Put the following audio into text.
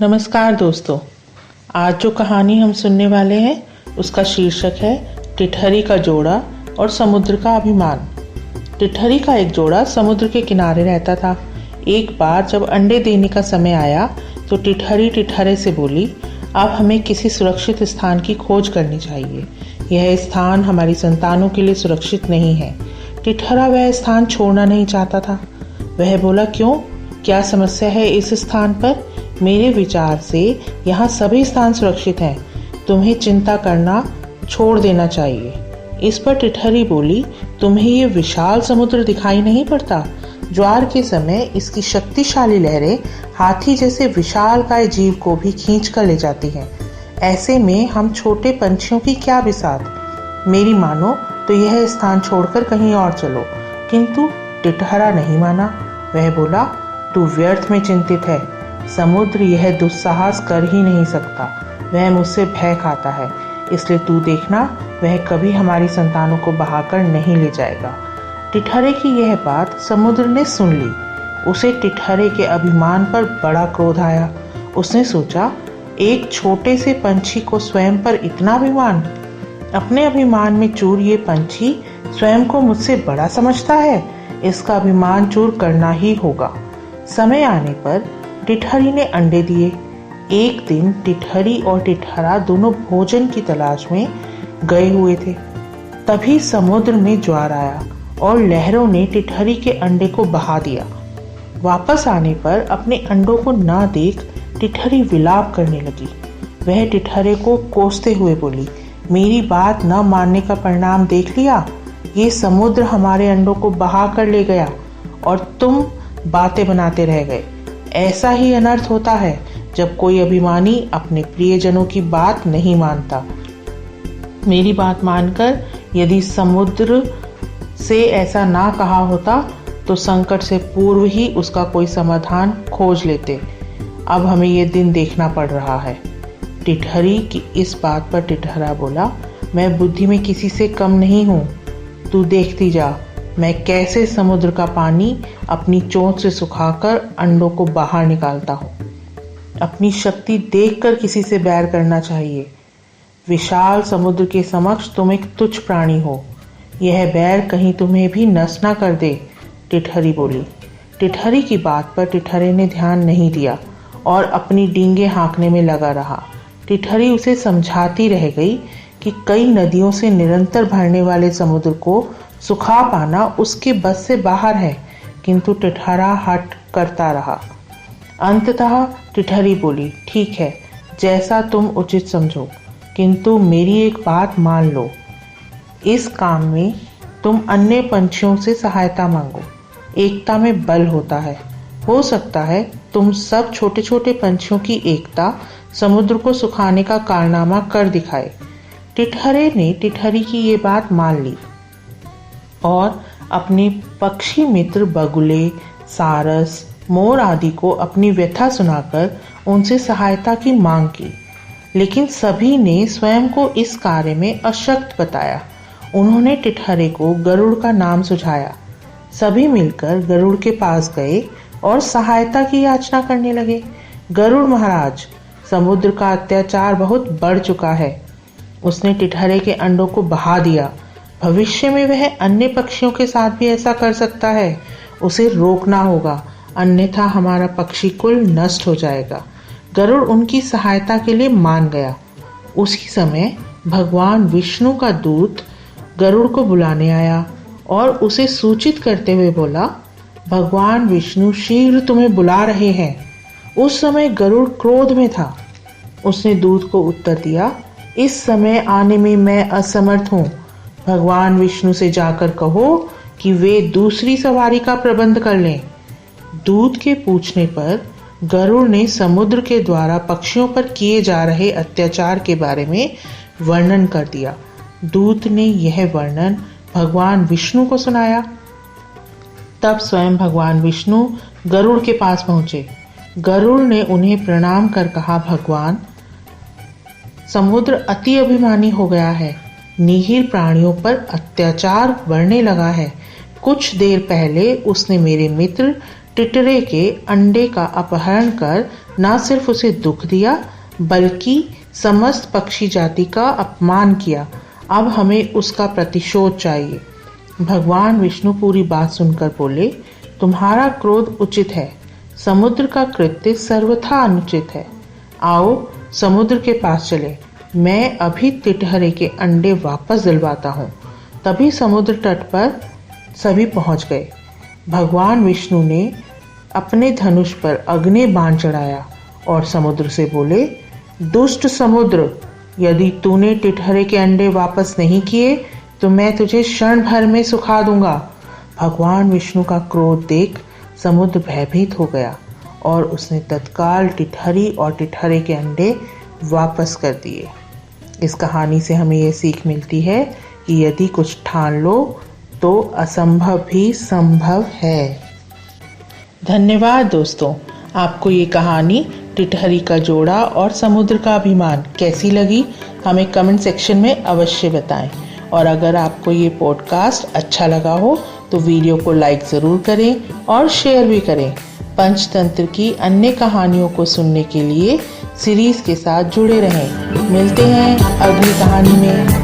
नमस्कार दोस्तों। आज जो कहानी हम सुनने वाले हैं उसका शीर्षक है टिठरी का जोड़ा और समुद्र का अभिमान। टिठरी का एक जोड़ा समुद्र के किनारे रहता था। एक बार जब अंडे देने का समय आया तो टिठरी टिठरे से बोली, अब हमें किसी सुरक्षित स्थान की खोज करनी चाहिए। यह स्थान हमारी संतानों के लिए सुरक्षित नहीं है। टिठरा वह स्थान छोड़ना नहीं चाहता था। वह बोला, क्यों, क्या समस्या है इस स्थान पर? मेरे विचार से यहाँ सभी स्थान सुरक्षित हैं। तुम्हें चिंता करना छोड़ देना चाहिए। इस पर टिठरी बोली, तुम्हें ये विशाल समुद्र दिखाई नहीं पड़ता? ज्वार के समय इसकी शक्तिशाली लहरें हाथी जैसे विशालकाय जीव को भी खींच कर ले जाती हैं। ऐसे में हम छोटे पंछियों की क्या बिसात। मेरी मानो तो यह स्थान छोड़कर कहीं और चलो। किंतु टिठरा नहीं माना। वह बोला, तू व्यर्थ में चिंतित है। समुद्र यह दुस्साहस कर ही नहीं सकता। वह मुझसे भय खाता है, इसलिए तू देखना, वह कभी हमारी संतानों को बहाकर नहीं ले जाएगा। टिठरे की यह बात समुद्र ने सुन ली। उसे टिठरे के अभिमान पर बड़ा क्रोध आया। उसने सोचा, एक छोटे से पंछी को स्वयं पर इतना अभिमान। अपने अभिमान में चूर ये पंछी स्वयं को मुझसे बड़ा समझता है। इसका अभिमान चूर करना ही होगा। समय आने पर टिठरी ने अंडे दिए। एक दिन टिठरी और टिठरा दोनों भोजन की तलाश में गए हुए थे। तभी समुद्र में ज्वार आया और लहरों ने टिठरी के अंडे को बहा दिया। वापस आने पर अपने अंडों को ना देख टिठरी विलाप करने लगी। वह टिठरे को कोसते हुए बोली, मेरी बात न मानने का परिणाम देख लिया। ये समुद्र हमारे अंडों को बहा कर ले गया और तुम बातें बनाते रह गए। ऐसा ही अनर्थ होता है जब कोई अभिमानी अपने प्रियजनों की बात नहीं मानता। मेरी बात मानकर यदि समुद्र से ऐसा ना कहा होता तो संकट से पूर्व ही उसका कोई समाधान खोज लेते। अब हमें ये दिन देखना पड़ रहा है। टिठरी की इस बात पर टिठरा बोला, मैं बुद्धि में किसी से कम नहीं हूँ। तू देखती जा, मैं कैसे समुद्र का पानी अपनी चोंच से सुखाकर अंडों को बाहर निकालता हूँ। अपनी शक्ति देखकर किसी से बैर करना चाहिए। विशाल समुद्र के समक्ष तुम एक तुच्छ प्राणी हो। यह बैर कहीं तुम्हें भी नष्ट ना कर दे। टिठरी बोली। टिठरी की बात पर टिठरे ने ध्यान नहीं दिया और अपनी डींगे हाँकने में लगा रहा। टिठरी उसे समझाती रह गई कि कई नदियों से निरंतर भरने वाले समुद्र को सुखा पाना उसके बस से बाहर है, किंतु टिठरा हट करता रहा। अंततः टिठरी बोली, ठीक है, जैसा तुम उचित समझो, किंतु मेरी एक बात मान लो। इस काम में तुम अन्य पंछियों से सहायता मांगो। एकता में बल होता है। हो सकता है तुम सब छोटे छोटे पंछियों की एकता समुद्र को सुखाने का कारनामा कर दिखाए। टिठरे ने टिठरी की ये बात मान ली और अपने पक्षी मित्र बगुले, सारस, मोर आदि को अपनी व्यथा सुनाकर उनसे सहायता की मांग की। लेकिन सभी ने स्वयं को इस कार्य में अशक्त बताया। उन्होंने टिठरे को गरुड़ का नाम सुझाया। सभी मिलकर गरुड़ के पास गए और सहायता की याचना करने लगे। गरुड़ महाराज, समुद्र का अत्याचार बहुत बढ़ चुका है। उसने टिठरे के अंडों को बहा दिया। भविष्य में वह अन्य पक्षियों के साथ भी ऐसा कर सकता है। उसे रोकना होगा, अन्यथा हमारा पक्षी कुल नष्ट हो जाएगा। गरुड़ उनकी सहायता के लिए मान गया। उसी समय भगवान विष्णु का दूत गरुड़ को बुलाने आया और उसे सूचित करते हुए बोला, भगवान विष्णु शीघ्र तुम्हें बुला रहे हैं। उस समय गरुड़ क्रोध में था। उसने दूत को उत्तर दिया, इस समय आने में मैं असमर्थ हूँ। भगवान विष्णु से जाकर कहो कि वे दूसरी सवारी का प्रबंध कर लें। दूत के पूछने पर गरुड़ ने समुद्र के द्वारा पक्षियों पर किए जा रहे अत्याचार के बारे में वर्णन कर दिया। दूत ने यह वर्णन भगवान विष्णु को सुनाया। तब स्वयं भगवान विष्णु गरुड़ के पास पहुंचे। गरुड़ ने उन्हें प्रणाम कर कहा, भगवान, समुद्र अति अभिमानी हो गया है। निरीह प्राणियों पर अत्याचार बढ़ने लगा है। कुछ देर पहले उसने मेरे मित्र टिटरे के अंडे का अपहरण कर न सिर्फ उसे दुख दिया बल्कि समस्त पक्षी जाति का अपमान किया। अब हमें उसका प्रतिशोध चाहिए। भगवान विष्णु पूरी बात सुनकर बोले, तुम्हारा क्रोध उचित है, समुद्र का कृत्य सर्वथा अनुचित है। आओ समुद्र के पास चले, मैं अभी टिटहरे के अंडे वापस दिलवाता हूँ। तभी समुद्र तट पर सभी पहुँच गए। भगवान विष्णु ने अपने धनुष पर अग्नि बाण चढ़ाया और समुद्र से बोले, दुष्ट समुद्र, यदि तूने टिटहरे के अंडे वापस नहीं किए तो मैं तुझे क्षण भर में सुखा दूंगा। भगवान विष्णु का क्रोध देख समुद्र भयभीत हो गया और उसने तत्काल टिटहरी और टिटहरे के अंडे वापस कर दिए। इस कहानी से हमें यह सीख मिलती है कि यदि कुछ ठान लो तो असंभव भी संभव है। धन्यवाद दोस्तों। आपको ये कहानी टिटहरी का जोड़ा और समुद्र का अभिमान कैसी लगी हमें कमेंट सेक्शन में अवश्य बताएं। और अगर आपको ये पॉडकास्ट अच्छा लगा हो तो वीडियो को लाइक ज़रूर करें और शेयर भी करें। पंचतंत्र की अन्य कहानियों को सुनने के लिए सीरीज़ के साथ जुड़े रहें। मिलते हैं अगली कहानी में।